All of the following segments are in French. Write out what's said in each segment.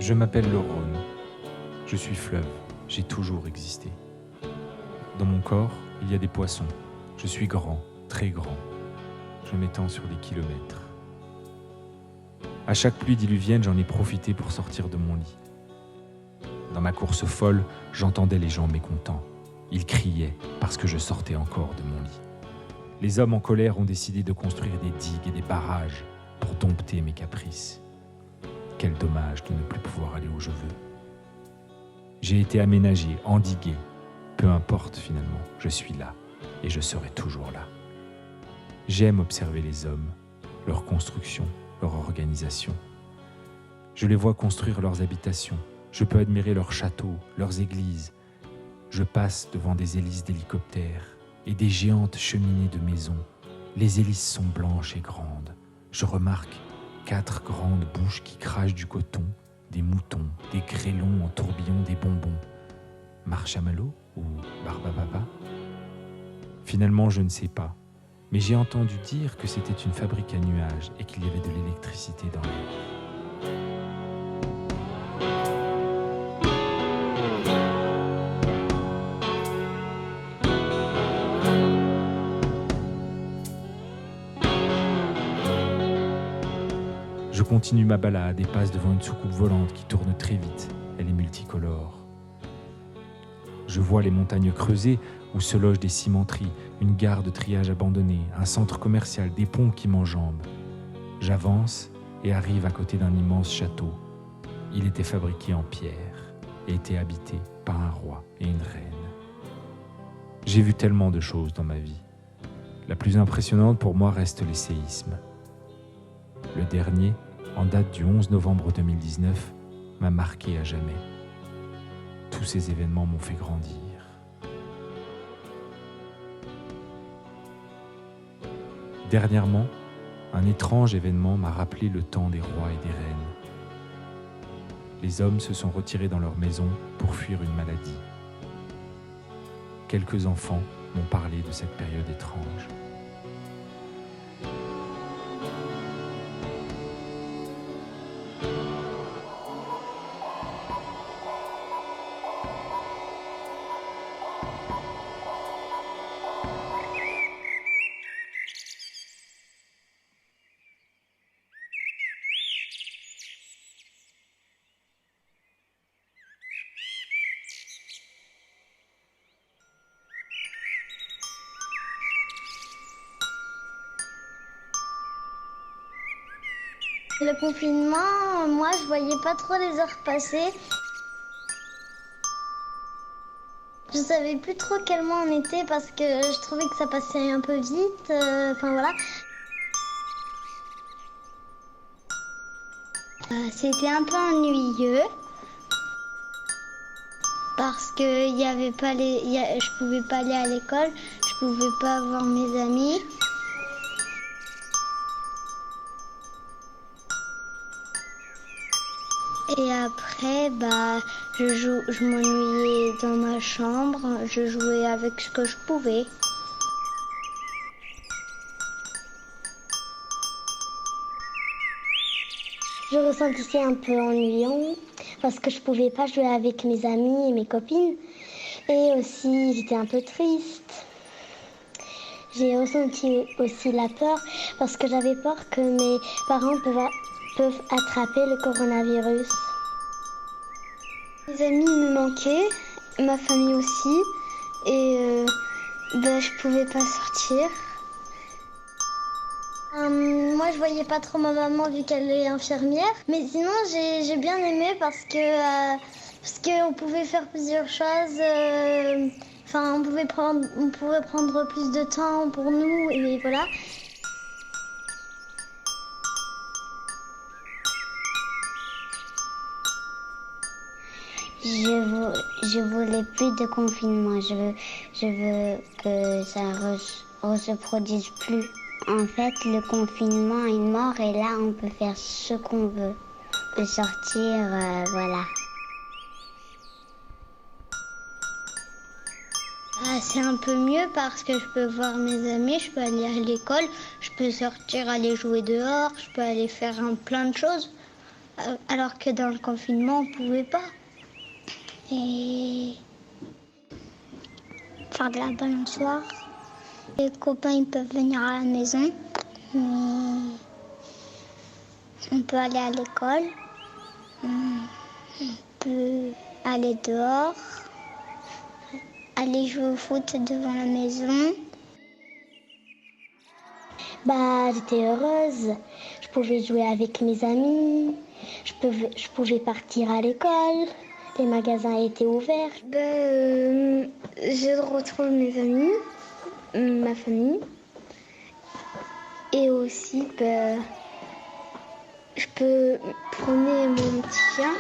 Je m'appelle le Rhône. Je suis fleuve. J'ai toujours existé. Dans mon corps, il y a des poissons. Je suis grand, très grand. Je m'étends sur des kilomètres. À chaque pluie diluvienne, j'en ai profité pour sortir de mon lit. Dans ma course folle, j'entendais les gens mécontents. Ils criaient parce que je sortais encore de mon lit. Les hommes en colère ont décidé de construire des digues et des barrages pour dompter mes caprices. Quel dommage de ne plus pouvoir aller où je veux. J'ai été aménagé, endigué. Peu importe finalement, je suis là et je serai toujours là. J'aime observer les hommes, leur construction, leur organisation. Je les vois construire leurs habitations. Je peux admirer leurs châteaux, leurs églises. Je passe devant des hélices d'hélicoptères et des géantes cheminées de maisons. Les hélices sont blanches et grandes. Je remarque 4 grandes bouches qui crachent du coton, des moutons, des grêlons en tourbillon, des bonbons. Marshmallow ou Barbapapa? Finalement, je ne sais pas. Mais j'ai entendu dire que c'était une fabrique à nuages et qu'il y avait de l'électricité dans l'air. Je continue ma balade et passe devant une soucoupe volante qui tourne très vite. Elle est multicolore. Je vois les montagnes creusées où se logent des cimenteries, une gare de triage abandonnée, un centre commercial, des ponts qui m'enjambent. J'avance et arrive à côté d'un immense château. Il était fabriqué en pierre et était habité par un roi et une reine. J'ai vu tellement de choses dans ma vie. La plus impressionnante pour moi reste les séismes. Le dernier, en date du 11 novembre 2019, m'a marqué à jamais. Tous ces événements m'ont fait grandir. Dernièrement, un étrange événement m'a rappelé le temps des rois et des reines. Les hommes se sont retirés dans leur maison pour fuir une maladie. Quelques enfants m'ont parlé de cette période étrange. Le confinement, moi, je voyais pas trop les heures passer. Je savais plus trop quel mois on était parce que je trouvais que ça passait un peu vite. Enfin voilà. C'était un peu ennuyeux parce que je pouvais pas aller à l'école, je pouvais pas voir mes amis. Et après, je m'ennuyais dans ma chambre, je jouais avec ce que je pouvais. Je ressentais ça un peu ennuyant parce que je pouvais pas jouer avec mes amis et mes copines. Et aussi, j'étais un peu triste. J'ai ressenti aussi la peur parce que j'avais peur que mes parents peuvent attraper le coronavirus. Mes amis me manquaient, ma famille aussi, et je pouvais pas sortir. Moi, je voyais pas trop ma maman vu qu'elle est infirmière, mais sinon j'ai bien aimé parce qu'on pouvait faire plusieurs choses. On pouvait prendre plus de temps pour nous et voilà. Je voulais plus de confinement. Je veux que ça se produise plus. En fait, le confinement est mort et là, on peut faire ce qu'on veut. On peut sortir, voilà. C'est un peu mieux parce que je peux voir mes amis, je peux aller à l'école, je peux sortir, aller jouer dehors, je peux aller faire plein de choses. alors que dans le confinement, on ne pouvait pas. Et faire de la balançoire. Les copains, ils peuvent venir à la maison, mais on peut aller à l'école, on peut aller dehors, aller jouer au foot devant la maison. J'étais heureuse. Je pouvais jouer avec mes amis. Je pouvais partir à l'école. Les magasins étaient ouverts. Je retrouve mes amis, ma famille. Et aussi, je peux promener mon petit chien.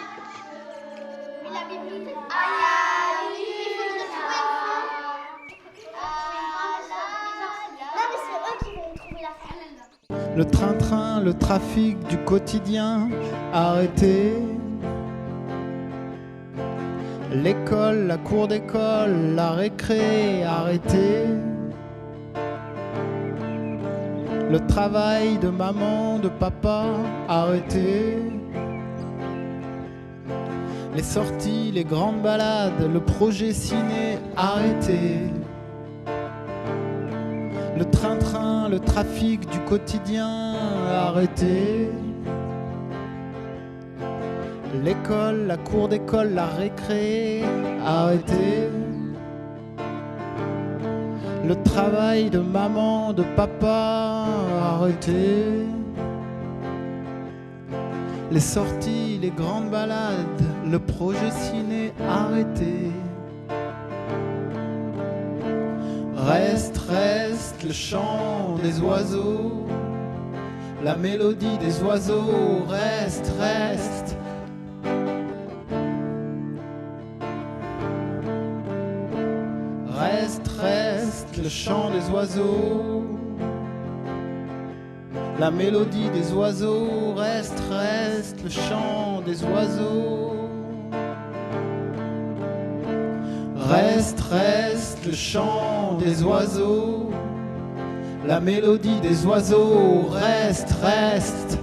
Le train-train, le trafic du quotidien, arrêté. L'école, la cour d'école, la récré, arrêté. Le travail de maman, de papa, arrêté. Les sorties, les grandes balades, le projet ciné, arrêté. Le train-train, le trafic du quotidien, arrêté. L'école, la cour d'école, la récré, arrêté. Le travail de maman, de papa, arrêté. Les sorties, les grandes balades, le projet ciné, arrêté. Reste, reste le chant des oiseaux, la mélodie des oiseaux, reste, reste. Reste, reste le chant des oiseaux, la mélodie des oiseaux, reste, reste le chant des oiseaux. Reste, reste le chant des oiseaux, la mélodie des oiseaux, reste, reste.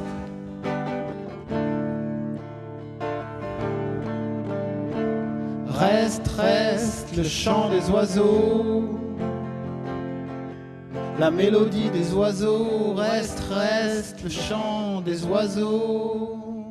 Reste, reste le chant des oiseaux, la mélodie des oiseaux, reste, reste le chant des oiseaux.